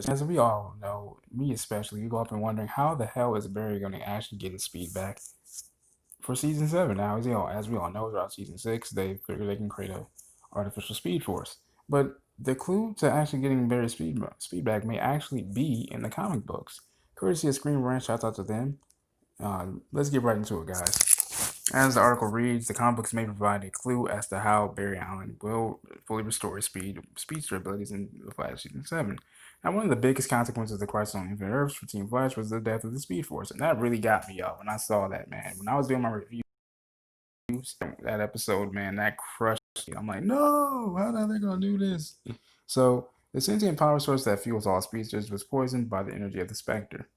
as we all know, me especially, you go up and wondering how the hell is Barry going to actually get his speed back for season 7? Now, as we all know, throughout season 6, they figure they can create a artificial speed force. But the clue to actually getting Barry's speed back may actually be in the comic books. Courtesy of Screen Rant, shout out to them. Let's get right into it, guys. As the article reads, the comic books may provide a clue as to how Barry Allen will fully restore his speedster abilities in The Flash Season 7. Now, one of the biggest consequences of the Crisis on Infinite Earths for Team Flash was the death of the Speed Force, and that really got me up when I saw that, man. When I was doing my reviews, that episode, man, that crushed me. I'm like, no, how are they going to do this? So, the sentient power source that fuels all speedsters was poisoned by the energy of the Spectre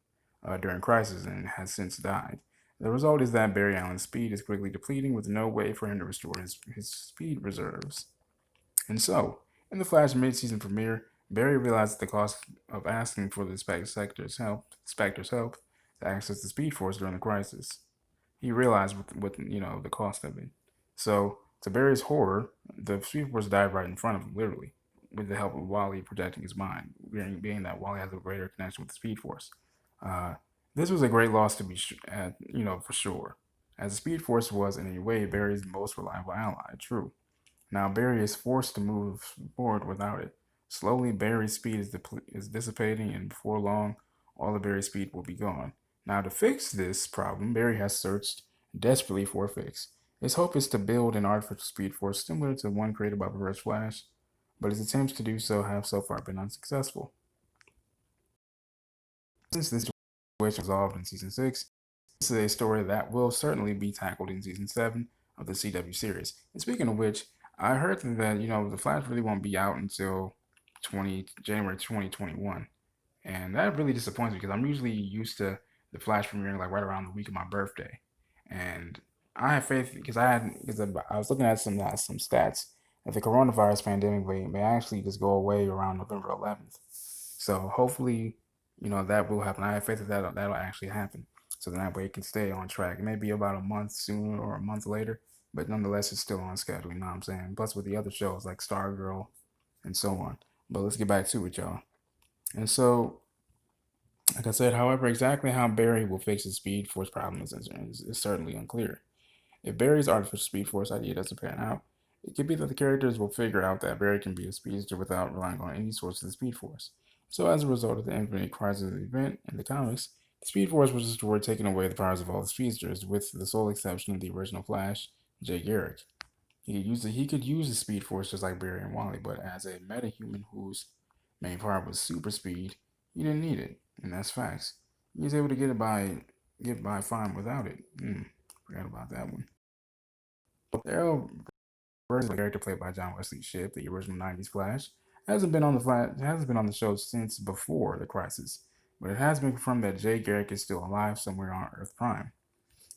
during Crisis and has since died. The result is that Barry Allen's speed is quickly depleting with no way for him to restore his speed reserves. And so, in the Flash mid-season premiere, Barry realized the cost of asking for the Spectre's help to access the Speed Force during the crisis. He realized what the cost of it. So, to Barry's horror, the Speed Force died right in front of him, literally, with the help of Wally protecting his mind, being that Wally has a greater connection with the Speed Force. Uh, this was a great loss to be, for sure, as the Speed Force was in a way Barry's most reliable ally. True. Now Barry is forced to move forward without it. Slowly, Barry's speed is dissipating, and before long, all of Barry's speed will be gone. Now, to fix this problem, Barry has searched desperately for a fix. His hope is to build an artificial speed force similar to one created by Reverse Flash, but his attempts to do so have so far been unsuccessful. Since this situation was resolved in season 6, this is a story that will certainly be tackled in season 7 of the CW series. And speaking of which, I heard that the Flash really won't be out until January 2021, and that really disappoints me because I'm usually used to the Flash premiering like right around the week of my birthday, and I have faith because I was looking at some stats that the coronavirus pandemic may actually just go away around November 11th. So hopefully, that will happen. I have faith that that'll actually happen. So then that way it can stay on track. It may be about a month sooner or a month later, but nonetheless, it's still on schedule. You know what I'm saying? Plus with the other shows like Stargirl and so on. But let's get back to it, y'all. And so, like I said, however, exactly how Barry will fix his Speed Force problem is certainly unclear. If Barry's artificial Speed Force idea doesn't pan out, it could be that the characters will figure out that Barry can be a speedster without relying on any source of the Speed Force. So, as a result of the Infinite Crisis event in the comics, the Speed Force was destroyed, taking away the powers of all the speedsters, with the sole exception of the original Flash, Jay Garrick. He could use the Speed Force just like Barry and Wally, but as a metahuman whose main power was super speed, he didn't need it, and that's facts. He was able to get by fine without it. Forgot about that one. Daryl versus the character played by John Wesley Shipp, the original '90s Flash, hasn't been on the show since before the crisis, but it has been confirmed that Jay Garrick is still alive somewhere on Earth Prime.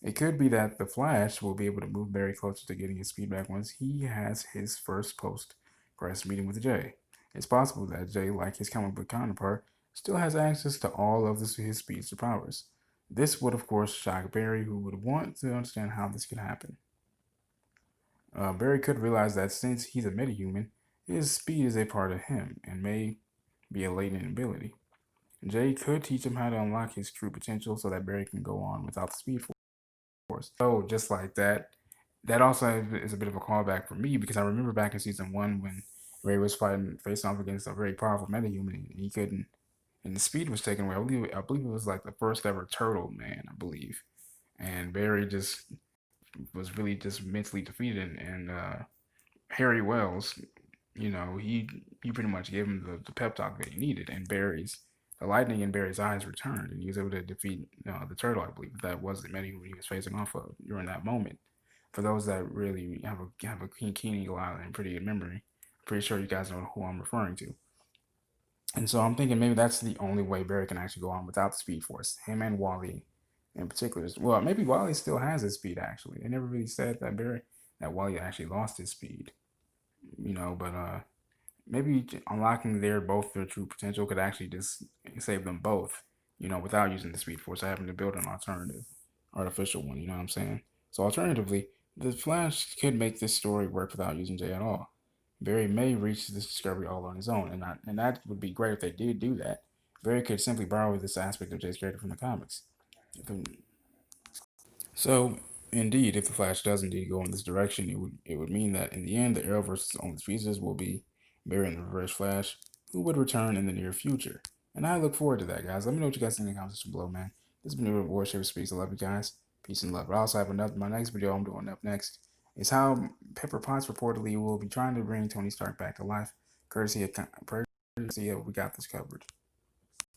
It could be that the Flash will be able to move Barry closer to getting his speed back once he has his first post-crisis meeting with Jay. It's possible that Jay, like his comic book counterpart, still has access to all of his speedster powers. This would, of course, shock Barry, who would want to understand how this could happen. Barry could realize that since he's a metahuman, his speed is a part of him and may be a latent ability. Jay could teach him how to unlock his true potential so that Barry can go on without the speed force. So just like that, that also is a bit of a callback for me because I remember back in season 1 when Ray was fighting face off against a very powerful metahuman and he couldn't, and the speed was taken away. I believe it was like the first ever Turtle Man, I believe, and Barry just was really just mentally defeated, and Harry Wells, he pretty much gave him the pep talk that he needed, and the lightning in Barry's eyes returned, and he was able to defeat the turtle. I believe that was the many who he was facing off of during that moment. For those that really have a keen eagle eye and pretty good memory, I'm pretty sure you guys know who I'm referring to. And so I'm thinking maybe that's the only way Barry can actually go on without the Speed Force. Him and Wally in particular. Well, maybe Wally still has his speed actually. They never really said that Wally actually lost his speed. But maybe unlocking their true potential could actually just save them both, without using the Speed Force, having to build an alternative artificial one, you know what I'm saying? So alternatively, the Flash could make this story work without using Jay at all. Barry may reach this discovery all on his own, and that would be great if they did do that. Barry could simply borrow this aspect of Jay's character from the comics. So, indeed, if the Flash does indeed go in this direction, it would mean that in the end, the Arrowverse's only species will be Barry and the Reverse Flash, who would return in the near future. And I look forward to that, guys. Let me know what you guys think in the comments section below, man. This has been your boy Shafferspeeks. I love you guys. Peace and love. But I also have another. My next video I'm doing up next is how Pepper Potts reportedly will be trying to bring Tony Stark back to life, courtesy of We Got This Covered.